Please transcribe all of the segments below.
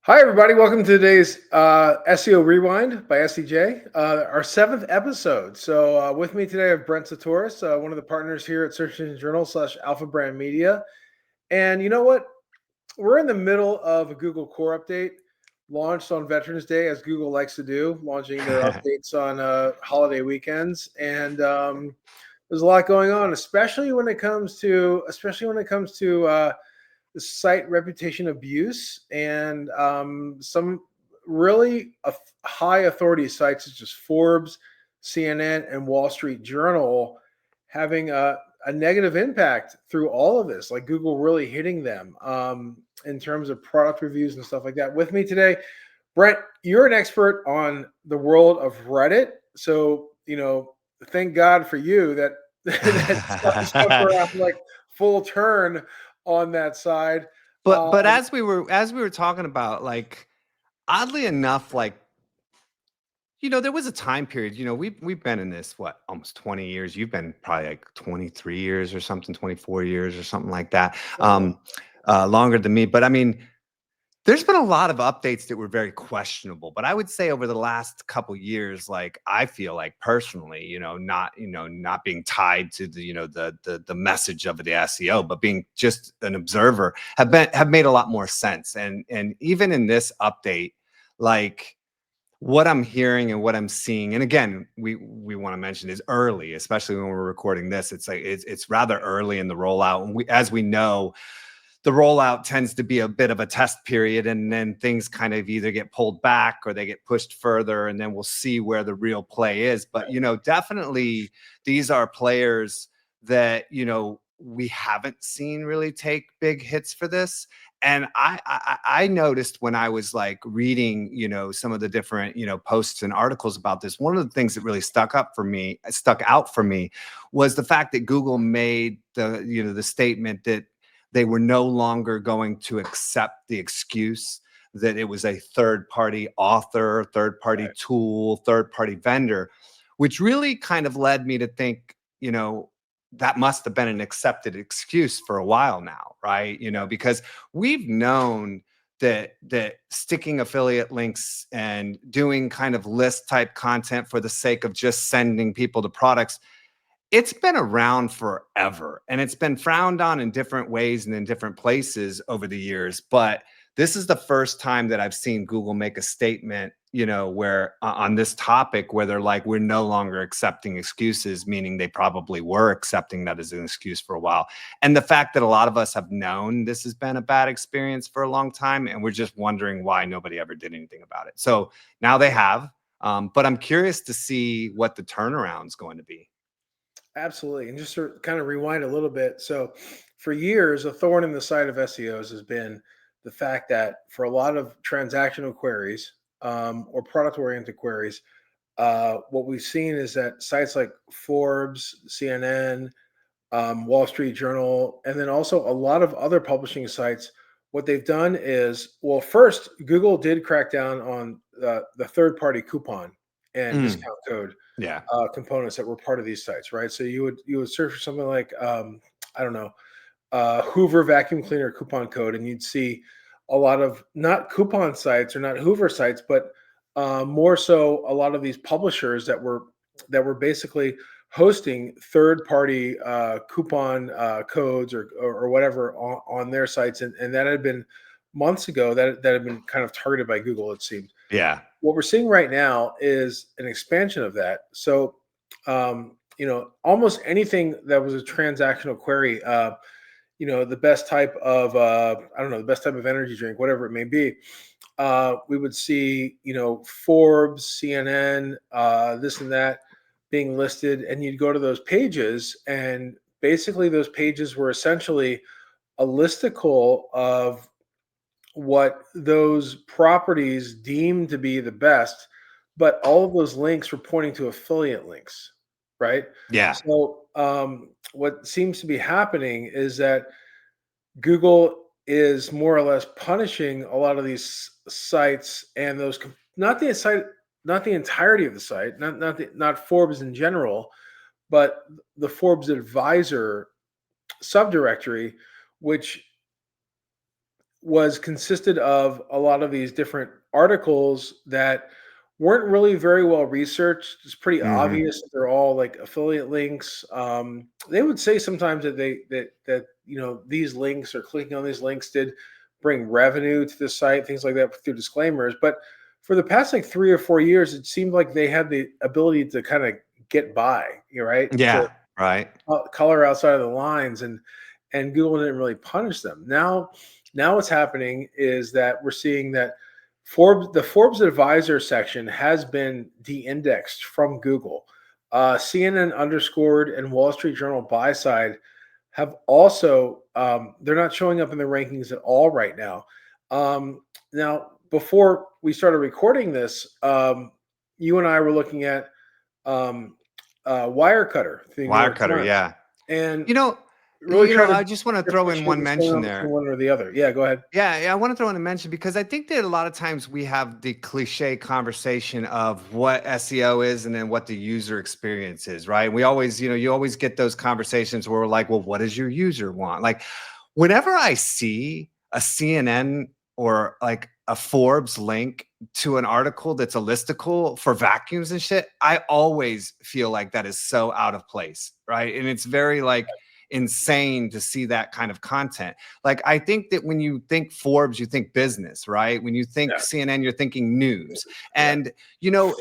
Hi, everybody. Welcome to today's SEO Rewind by SEJ, our seventh episode. So, with me today, I have Brent Csutoras, one of the partners here at Search Engine Journal / Alpha Brand Media. And you know what? We're in the middle of a Google Core update launched on Veterans Day, as Google likes to do, launching their updates on holiday weekends. And there's a lot going on, especially when it comes to the site reputation abuse and some really high authority sites such as Forbes, CNN, and Wall Street Journal having a negative impact through all of this, like Google really hitting them in terms of product reviews and stuff like that. With me today, Brent, you're an expert on the world of Reddit. So, thank God for you that that stuff around like full turn on that side. But as we were talking about, like, oddly enough, like, there was a time period, we've been in this, what, almost 20 years. You've been probably like 23 years or something, 24 years or something like that. Longer than me. But I mean, there's been a lot of updates that were very questionable, but I would say over the last couple years, like, I feel like personally, not being tied to the message of the SEO, but being just an observer, have made a lot more sense. And even in this update, like, what I'm hearing and what I'm seeing, and again, we want to mention is early, especially when we're recording this. It's like it's rather early in the rollout, and as we know, the rollout tends to be a bit of a test period, and then things kind of either get pulled back or they get pushed further, and then we'll see where the real play is. But definitely these are players that we haven't seen really take big hits for this. And I noticed when I was like reading some of the different posts and articles about this, one of the things that really stuck out for me was the fact that Google made the statement that they were no longer going to accept the excuse that it was a third-party author, third-party tool, third-party vendor, which really kind of led me to think, that must have been an accepted excuse for a while now, right? Because we've known that sticking affiliate links and doing kind of list type content for the sake of just sending people to products, it's been around forever, and it's been frowned on in different ways and in different places over the years. But this is the first time that I've seen Google make a statement, where on this topic, where they're like, we're no longer accepting excuses, meaning they probably were accepting that as an excuse for a while. And the fact that a lot of us have known this has been a bad experience for a long time, and we're just wondering why nobody ever did anything about it. So now they have, but I'm curious to see what the turnaround's going to be. Absolutely. And just to kind of rewind a little bit. So, for years, a thorn in the side of SEOs has been the fact that for a lot of transactional queries or product oriented queries, what we've seen is that sites like Forbes, CNN, Wall Street Journal, and then also a lot of other publishing sites, what they've done is, well, first, Google did crack down on the third party coupon and Mm, discount code yeah. components that were part of these sites, right? So you would search for something like I don't know, Hoover vacuum cleaner coupon code, and you'd see a lot of not coupon sites or not Hoover sites, but more so a lot of these publishers that were basically hosting third party coupon codes or whatever on their sites, and that had been months ago that had been kind of targeted by Google, it seemed. Yeah. What we're seeing right now is an expansion of that. So, almost anything that was a transactional query, the best type of, I don't know, the best type of energy drink, whatever it may be, we would see, Forbes, CNN, this and that being listed. And you'd go to those pages, and basically those pages were essentially a listicle of what those properties deemed to be the best, but all of those links were pointing to affiliate links, right? Yeah. So, what seems to be happening is that Google is more or less punishing a lot of these sites and not the site, not the entirety of the site, not Forbes in general, but the Forbes Advisor subdirectory, which was consisted of a lot of these different articles that weren't really very well researched. It's pretty Hmm. obvious that they're all like affiliate links. They would say sometimes that that these links or clicking on these links did bring revenue to the site, things like that through disclaimers. But for the past like 3 or 4 years, it seemed like they had the ability to kind of get by, right? To Yeah. Right. color outside of the lines, and Google didn't really punish them. Now what's happening is that we're seeing that the Forbes advisor section has been de-indexed from Google. CNN underscored and Wall Street Journal buy side have also they're not showing up in the rankings at all right now. Now, before we started recording this, you and I were looking at um, Wirecutter, the New York Wirecutter. Times, Yeah. and You know, really trying to I just want to throw in differentiate one what's going mention on between there. one or the other. Yeah, go ahead. Yeah, yeah, I want to throw in a mention because I think that a lot of times we have the cliche conversation of what SEO is and then what the user experience is, right? We always, you always get those conversations where we're like, well, what does your user want? Like, whenever I see a CNN or like a Forbes link to an article that's a listicle for vacuums and shit, I always feel like that is so out of place, right? And it's very like insane to see that kind of content. Like, I think that when you think Forbes, you think business, right? When you think Yeah, CNN, you're thinking news. correct. And,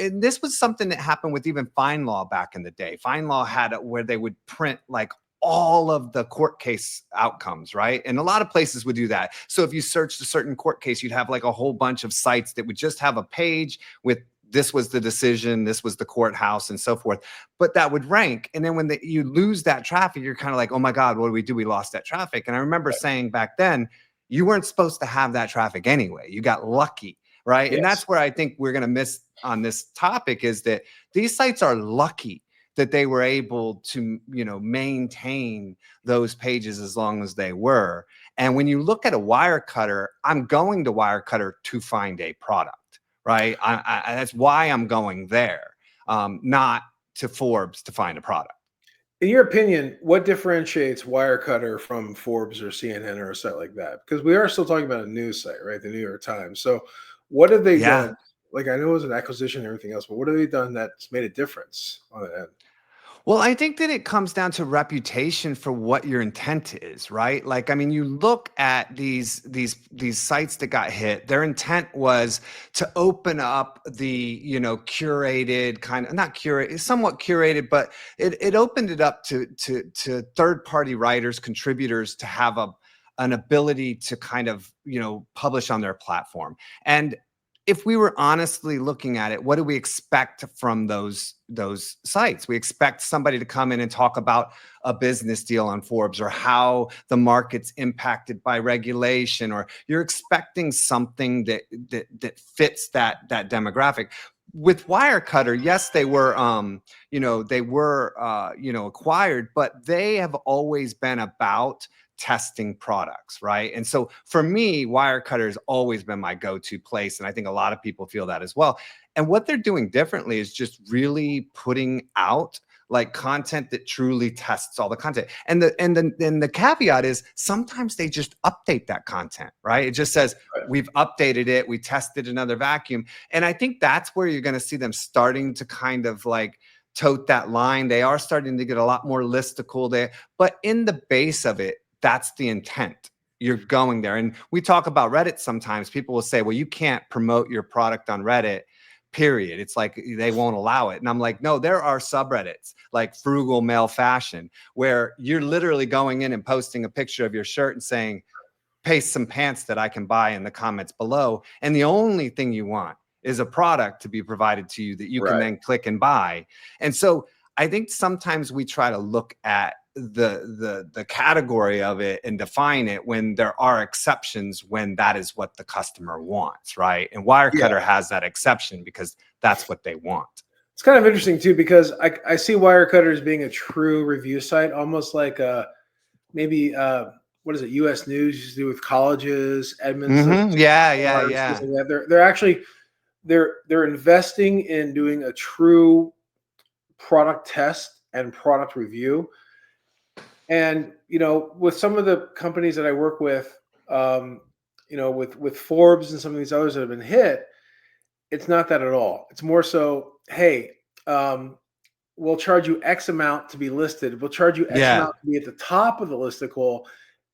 and this was something that happened with even FindLaw back in the day. FindLaw had it where they would print like all of the court case outcomes, right? And a lot of places would do that. So if you searched a certain court case, you'd have like a whole bunch of sites that would just have a page with this was the decision, this was the courthouse, and so forth. But that would rank. And then when you lose that traffic, you're kind of like, oh my God, what do we do? We lost that traffic. And I remember saying back then, you weren't supposed to have that traffic anyway. You got lucky, right? And Yes. that's where I think we're going to miss on this topic is that these sites are lucky that they were able to, maintain those pages as long as they were. And when you look at a Wirecutter, I'm going to Wirecutter to find a product, right? That's why I'm going there, not to Forbes to find a product. In your opinion, what differentiates Wirecutter from Forbes or CNN or a site like that? Because we are still talking about a news site, right? The New York Times. So, what have they Yeah. done? Like, I know it was an acquisition and everything else, but what have they done that's made a difference on that end? Well, I think that it comes down to reputation for what your intent is, right? Like, I mean, you look at these sites that got hit. Their intent was to open up the, curated kind of not curated, somewhat curated, but it opened it up to third party writers, contributors to have an ability to kind of publish on their platform. And if we were honestly looking at it, what do we expect from those sites? We expect somebody to come in and talk about a business deal on Forbes or how the market's impacted by regulation, or you're expecting something that fits that demographic. With Wirecutter, yes, they were acquired, but they have always been about testing products, right? And so for me, Wirecutter has always been my go-to place, and I think a lot of people feel that as well. And what they're doing differently is just really putting out like content that truly tests all the content. And the caveat is sometimes they just update that content, right? It just says Right. we've updated it, we tested another vacuum. And I think that's where you're going to see them starting to kind of like tote that line. They are starting to get a lot more listicle there, but in the base of it, that's the intent. You're going there. And we talk about Reddit sometimes. People will say, well, you can't promote your product on Reddit, period. It's like they won't allow it. And I'm like, no, there are subreddits like Frugal Male Fashion where you're literally going in and posting a picture of your shirt and saying, paste some pants that I can buy in the comments below. And the only thing you want is a product to be provided to you that you can Right. then click and buy. And so I think sometimes we try to look at the category of it and define it when there are exceptions when that is what the customer wants, right? And Yeah. Wirecutter has that exception because that's what they want. It's kind of interesting too because I see Wirecutter as being a true review site, almost like maybe what is it? U.S. News used to do with colleges, Edmunds, those Yeah, yeah, arms, things yeah. like that. They're actually they're investing in doing a true product test and product review. And with some of the companies that I work with, with Forbes and some of these others that have been hit, it's not that at all. It's more so, hey, um, we'll charge you X amount to be listed. We'll charge you X Yeah. amount to be at the top of the listicle,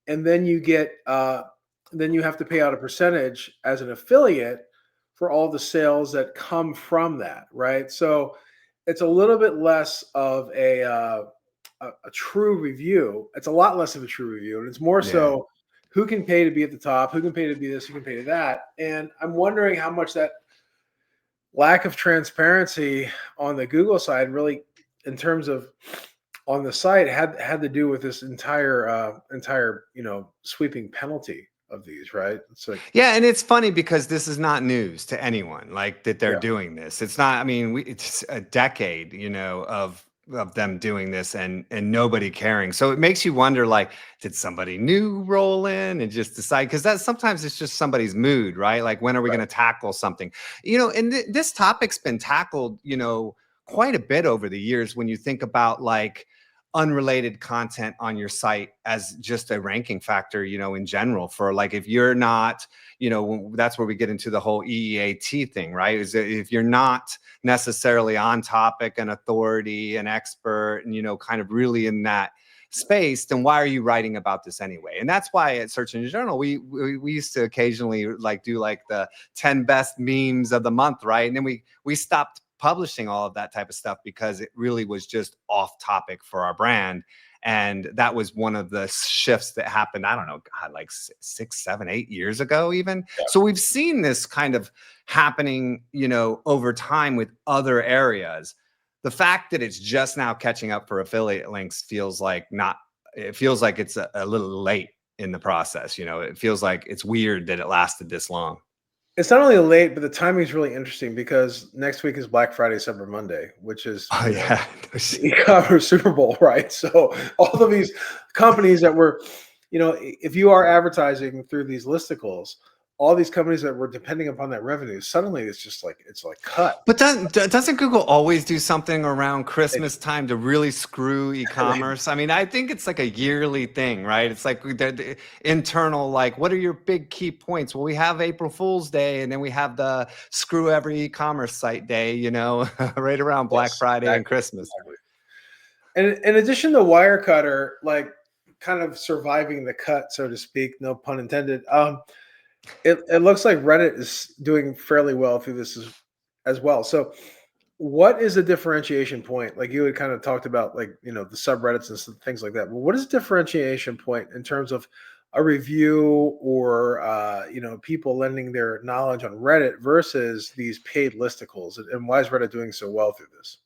and then you have to pay out a percentage as an affiliate for all the sales that come from that, right? So it's a little bit less of a true review. It's a lot less of a true review, and it's more Yeah. so who can pay to be at the top, who can pay to be this, who can pay to that. And I'm wondering how much that lack of transparency on the Google side really, in terms of on the site, had to do with this entire sweeping penalty of these, right? It's like, Yeah, and it's funny because this is not news to anyone, like that they're yeah, doing this. It's not. I mean, it's a decade, of them doing this and nobody caring. So it makes you wonder, like, did somebody new roll in and just decide? Because that sometimes it's just somebody's mood, right? Like, when are we going right, to tackle something? And this topic's been tackled, quite a bit over the years when you think about like unrelated content on your site as just a ranking factor, in general, for like, if you're not, that's where we get into the whole EEAT thing, right? Is that if you're not necessarily on topic, an authority, an expert, and, kind of really in that space, then why are you writing about this anyway? And that's why at Search Engine Journal, we used to occasionally like do like the 10 best memes of the month, right? And then we stopped publishing all of that type of stuff because it really was just off topic for our brand. And that was one of the shifts that happened, I don't know, God, like 6, 7, 8 years ago, even. yeah. So we've seen this kind of happening, over time with other areas. The fact that it's just now catching up for affiliate links feels like it feels like it's a little late in the process. It feels like it's weird that it lasted this long. It's not only late, but the timing is really interesting because next week is Black Friday, Cyber Monday, which is Oh, yeah. the e-commerce Super Bowl, right? So all of these companies that were, if you are advertising through these listicles, all these companies that were depending upon that revenue, suddenly it's like cut. But doesn't Google always do something around They, Christmas time to really screw e-commerce? I mean, I think it's like a yearly thing, right? It's like the internal, like, what are your big key points? Well, we have April Fool's Day, and then we have the screw every e-commerce site day, right around Black yes, Friday and exactly, Christmas. exactly. And in addition to Wirecutter, like kind of surviving the cut, so to speak, no pun intended. It looks like Reddit is doing fairly well through this as well. So, what is the differentiation point? Like you had kind of talked about, like the subreddits and things like that. But what is the differentiation point in terms of a review or people lending their knowledge on Reddit versus these paid listicles? And why is Reddit doing so well through this?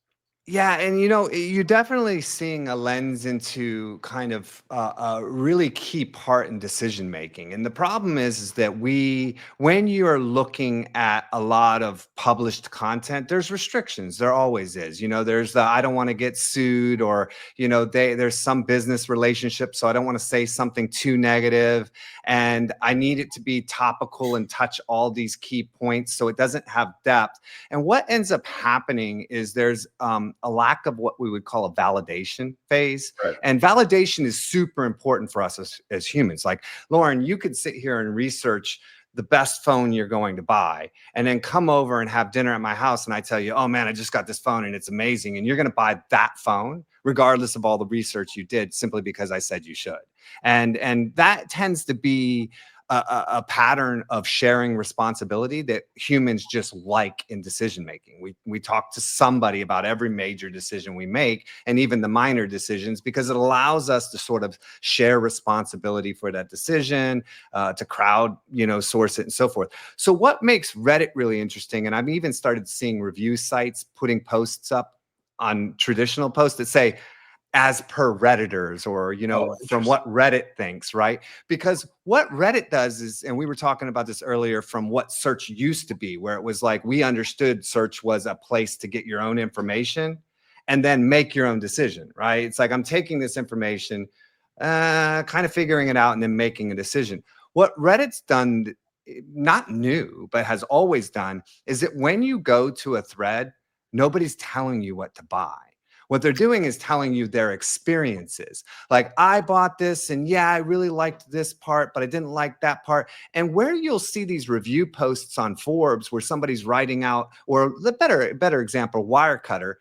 Yeah, and you're definitely seeing a lens into kind of a really key part in decision making. And the problem is that when you are looking at a lot of published content, there's restrictions. There always is. There's the I don't want to get sued, or there's some business relationship, so I don't want to say something too negative, and I need it to be topical and touch all these key points, so it doesn't have depth. And what ends up happening is there's a lack of what we would call a validation phase. Right. And validation is super important for us as humans. Like, Lauren, you could sit here and research the best phone you're going to buy, and then come over and have dinner at my house, and I tell you, oh man, I just got this phone and it's amazing, and you're going to buy that phone regardless of all the research you did, simply because I said you should. And that tends to be a pattern of sharing responsibility that humans just like in decision making. We talk to somebody about every major decision we make, and even the minor decisions, because it allows us to sort of share responsibility for that decision, to crowd source it and so forth. So what makes Reddit really interesting, and I've even started seeing review sites putting posts up on traditional posts that say, as per Redditors, or, Oh, from interesting. what Reddit thinks, right? Because what Reddit does is, and we were talking about this earlier, from what search used to be, where it was like we understood search was a place to get your own information and then make your own decision, right? It's like, I'm taking this information, kind of figuring it out, and then making a decision. What Reddit's done, not new, but has always done, is that when you go to a thread, nobody's telling you what to buy. What they're doing is telling you their experiences. Like, I bought this and yeah, I really liked this part, but I didn't like that part. And where you'll see these review posts on Forbes where somebody's writing out, or the better example, Wirecutter,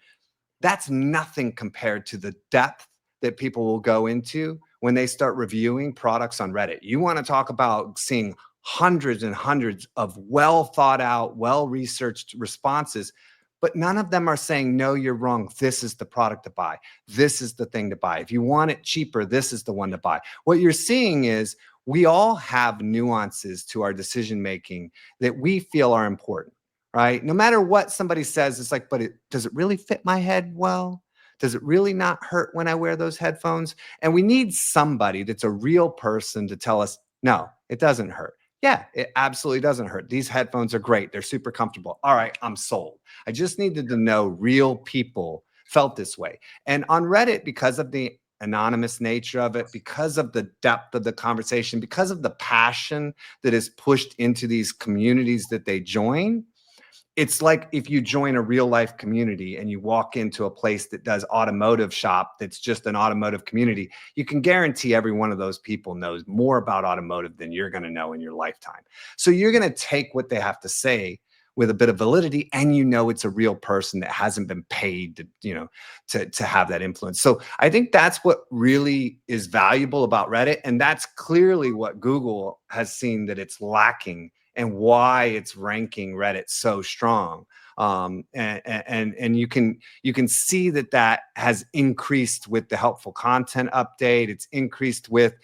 that's nothing compared to the depth that people will go into when they start reviewing products on Reddit. You want to talk about seeing hundreds and hundreds of well thought out, well researched responses, but none of them are saying, no, you're wrong. This is the product to buy. This is the thing to buy. If you want it cheaper, this is the one to buy. What you're seeing is we all have nuances to our decision making that we feel are important, right? No matter what somebody says, it's like, but does it really fit my head well? Does it really not hurt when I wear those headphones? And we need somebody that's a real person to tell us, no, it doesn't hurt. Yeah, it absolutely doesn't hurt. These headphones are great. They're super comfortable. All right, I'm sold. I just needed to know real people felt this way. And on Reddit, because of the anonymous nature of it, because of the depth of the conversation, because of the passion that is pushed into these communities that they join, it's like if you join a real life community and you walk into a place that does automotive shop, that's just an automotive community, you can guarantee every one of those people knows more about automotive than you're going to know in your lifetime. So you're going to take what they have to say with a bit of validity, and you know it's a real person that hasn't been paid to, to have that influence. So I think that's what really is valuable about Reddit, and that's clearly what Google has seen that it's lacking, and why it's ranking Reddit so strong. And you can see that has increased with the helpful content update. It's increased with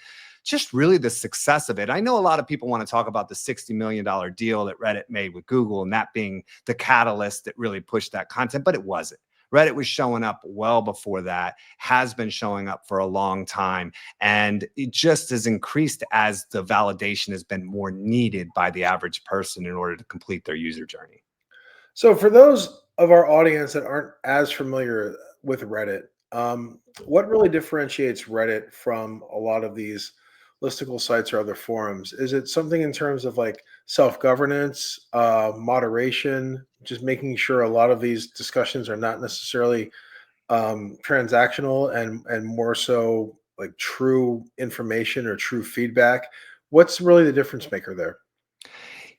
just really the success of it. I know a lot of people want to talk about the $60 million deal that Reddit made with Google, and that being the catalyst that really pushed that content, but it wasn't. Reddit was showing up well before that, has been showing up for a long time, and it just has increased as the validation has been more needed by the average person in order to complete their user journey. So, for those of our audience that aren't as familiar with Reddit, what really differentiates Reddit from a lot of these listicle sites or other forums? Is it something in terms of like self governance, moderation, just making sure a lot of these discussions are not necessarily transactional and more so like true information or true feedback? What's really the difference maker there?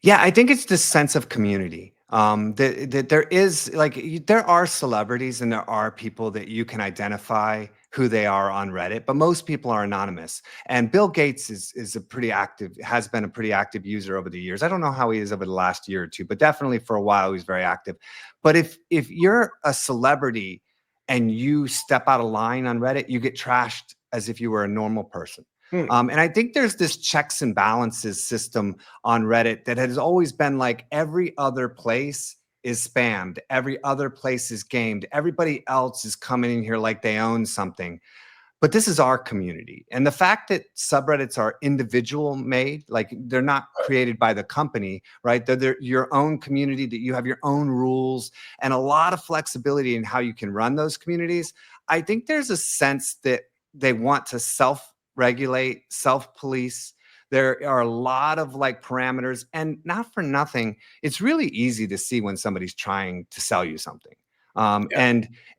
Yeah, I think it's this sense of community. That there is, like, there are celebrities and there are people that you can identify who they are on Reddit, but most people are anonymous. And Bill Gates is a pretty active, has been a pretty active user over the years. I don't know how he is over the last year or two, but definitely for a while he's very active. But if you're a celebrity and you step out of line on Reddit, you get trashed as if you were a normal person. Hmm. And I think there's this checks and balances system on Reddit that has always been like every other place is spammed, every other place is gamed, everybody else is coming in here like they own something. But this is our community. And the fact that subreddits are individual made, like they're not created by the company, right? They're your own community, that you have your own rules and a lot of flexibility in how you can run those communities. I think there's a sense that they want to self-regulate, self-police. There are a lot of like parameters, and not for nothing, it's really easy to see when somebody's trying to sell you something. Yeah.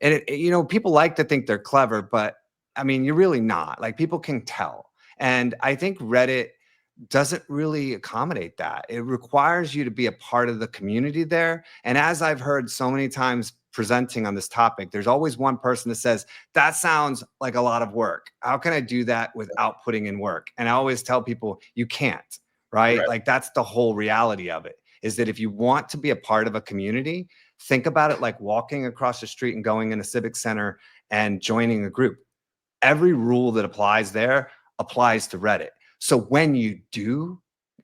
And people like to think they're clever, but I mean, you're really not. Like, people can tell. And I think Reddit doesn't really accommodate that. It requires you to be a part of the community there. And as I've heard so many times presenting on this topic, there's always one person that says, that sounds like a lot of work. How can I do that without putting in work? And I always tell people, you can't, right? Right. Like, that's the whole reality of it, is that if you want to be a part of a community, think about it like walking across the street and going in a civic center and joining a group. Every rule that applies there applies to Reddit. So when you do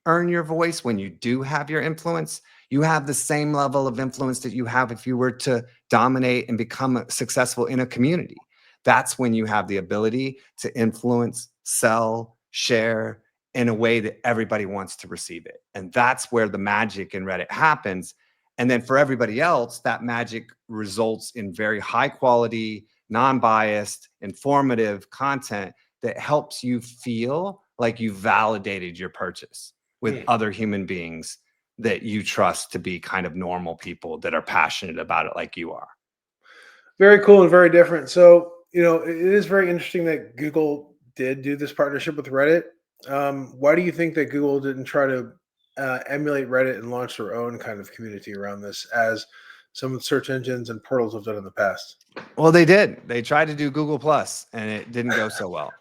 earn your voice, when you do have your influence, you have the same level of influence that you have if you were to dominate and become successful in a community. That's when you have the ability to influence, sell, share in a way that everybody wants to receive it. And that's where the magic in Reddit happens. And then for everybody else, that magic results in very high quality, non-biased, informative content that helps you feel like you validated your purchase with Hmm. other human beings that you trust to be kind of normal people that are passionate about it like you are. Very cool and very different. So, it is very interesting that Google did do this partnership with Reddit. Why do you think that Google didn't try to emulate Reddit and launch their own kind of community around this, as some search engines and portals have done in the past? Well, they did. They tried to do Google Plus, and it didn't go so well.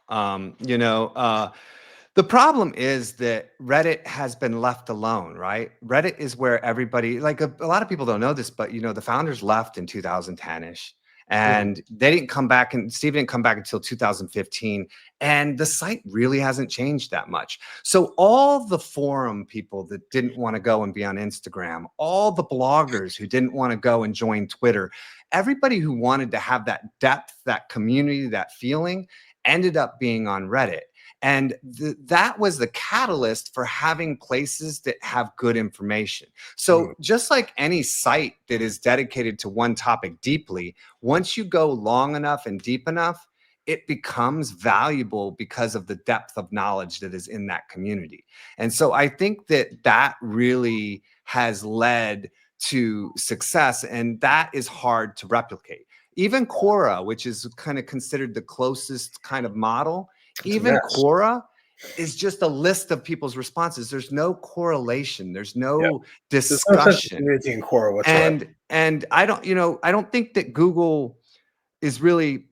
The problem is that Reddit has been left alone, right? Reddit is where everybody, like a lot of people don't know this, but the founders left in 2010-ish, Mhm. and they didn't come back, and Steve didn't come back until 2015, and the site really hasn't changed that much. So all the forum people that didn't want to go and be on Instagram, all the bloggers who didn't want to go and join Twitter, everybody who wanted to have that depth, that community, that feeling ended up being on Reddit. And that was the catalyst for having places that have good information. So Mm. just like any site that is dedicated to one topic deeply, once you go long enough and deep enough, it becomes valuable because of the depth of knowledge that is in that community. And so I think that really has led to success, and that is hard to replicate. Even Quora, which is kind of considered the closest kind of model, It's a even mess. Quora is just a list of people's responses. There's no correlation. There's Yeah. no There's no sense of discussion. community in Quora whatsoever. And I don't think that Google is really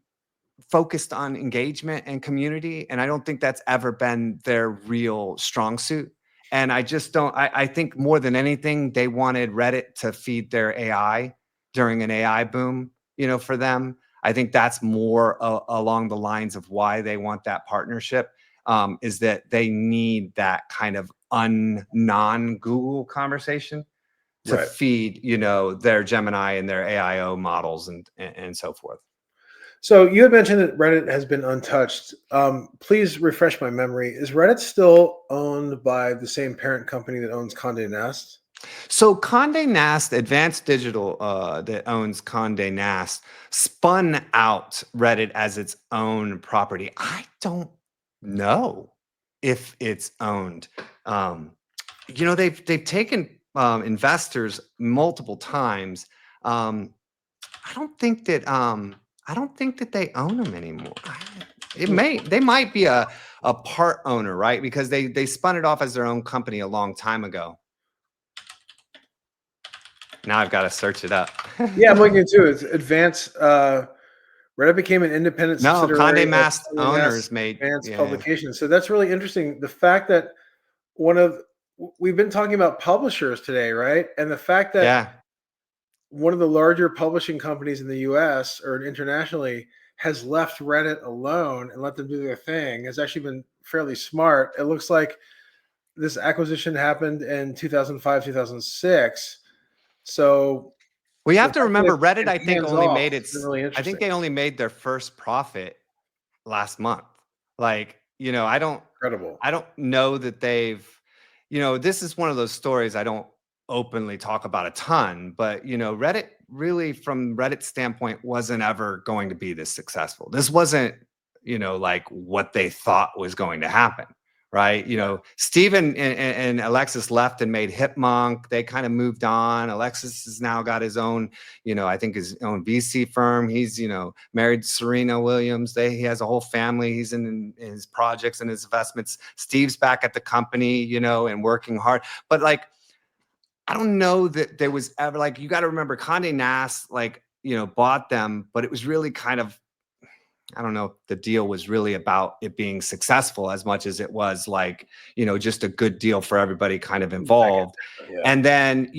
focused on engagement and community, and I don't think that's ever been their real strong suit. And I just don't. I think more than anything, they wanted Reddit to feed their AI during an AI boom. For them, I think that's more along the lines of why they want that partnership. Is that they need that kind of non Google conversation to Right. feed their Gemini and their AIO models and so forth. So you had mentioned that Reddit has been untouched. Please refresh my memory. Is Reddit still owned by the same parent company that owns Condé Nast? So Condé Nast, Advanced Digital, that owns Condé Nast, spun out Reddit as its own property. I don't know if it's owned. Um, they've taken investors multiple times. Um, I don't think that I don't think that they own them anymore. Hmm. They might be a part owner, right? Because they spun it off as their own company a long time ago. Now I've got to search it up. Yeah, I'm looking too. It's Advanced. Reddit became an independent No, subsidiary Condé of Nast Condé owners Nast made, Advanced yeah. Publications. So that's really interesting. The fact that one of we've been talking about publishers today, right? And the fact that Yeah. one of the larger publishing companies in the US or internationally has left Reddit alone and let them do their thing has actually been fairly smart. It looks like this acquisition happened in 2005, 2006. So Well, you the have fact to that remember Reddit, it's I think hands only off made has been its, really I think interesting. they only made their first profit last month. Like, Incredible. I don't know that they've, this is one of those stories I don't openly talk about a ton, but Reddit really, from Reddit's standpoint, wasn't ever going to be this successful. This wasn't, like what they thought was going to happen. Right. Steven and Alexis left and made Hipmonk. They kind of moved on. Alexis has now got his own, I think his own VC firm. He's, married to Serena Williams. He has a whole family. He's in his projects and his investments. Steve's back at the company, and working hard. But like, I don't know that there was ever, like, you got to remember Condé Nast, like, bought them, but it was really kind of, I don't know if the deal was really about it being successful as much as it was like, just a good deal for everybody kind of Back involved. end, yeah. And then,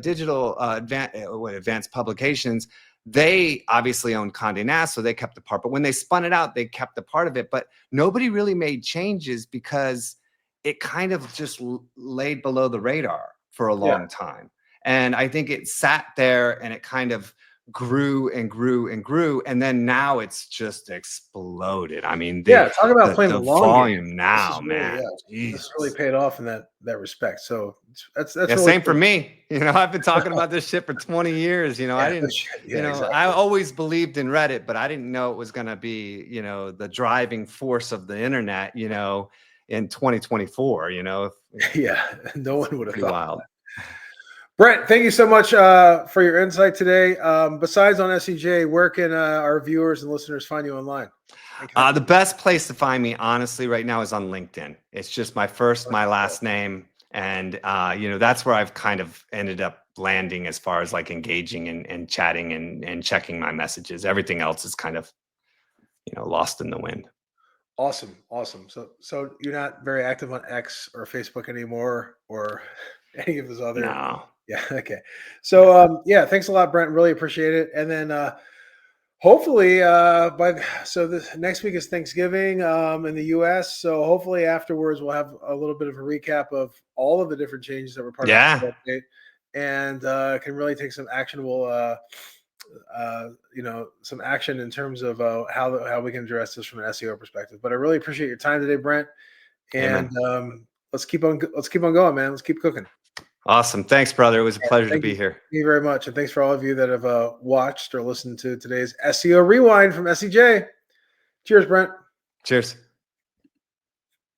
digital advanced publications, they obviously owned Condé Nast, so they kept the part. But when they spun it out, they kept the part of it. But nobody really made changes because it kind of just laid below the radar for a Yeah. long time. And I think it sat there and it kind of grew and grew and grew, and then now it's just exploded. I mean, Yeah. Talk about playing the the long game. volume This now, is really, man, yeah. This really Jesus. paid off in that respect. So that's Yeah, really same for cool. me. I've been talking about this shit for 20 years. Yeah. I didn't, Yeah. I Exactly. always believed in Reddit, but I didn't know it was going to be, the driving force of the internet, in 2024, Yeah. No it's one would have pretty thought. wild. Brent, thank you so much for your insight today. Besides on SEJ, where can our viewers and listeners find you online? The best place to find me, honestly, right now is on LinkedIn. It's just my first, my last name. And, you know, that's where I've kind of ended up landing as far as like engaging and chatting and checking my messages. Everything else is kind of, you know, lost in the wind. Awesome. So you're not very active on X or Facebook anymore, or any of those other? No. Yeah. Okay. So yeah, thanks a lot, Brent. Really appreciate it. And then hopefully this next week is Thanksgiving in the US. So hopefully afterwards we'll have a little bit of a recap of all of the different changes that were part of the update, and can really take some actionable some action in terms of how we can address this from an SEO perspective. But I really appreciate your time today, Brent. And let's keep on going, man. Let's keep cooking. Awesome. Thanks, brother. It was a pleasure to be here. Thank you very much. And thanks for all of you that have watched or listened to today's SEO Rewind from SEJ. Cheers, Brent. Cheers.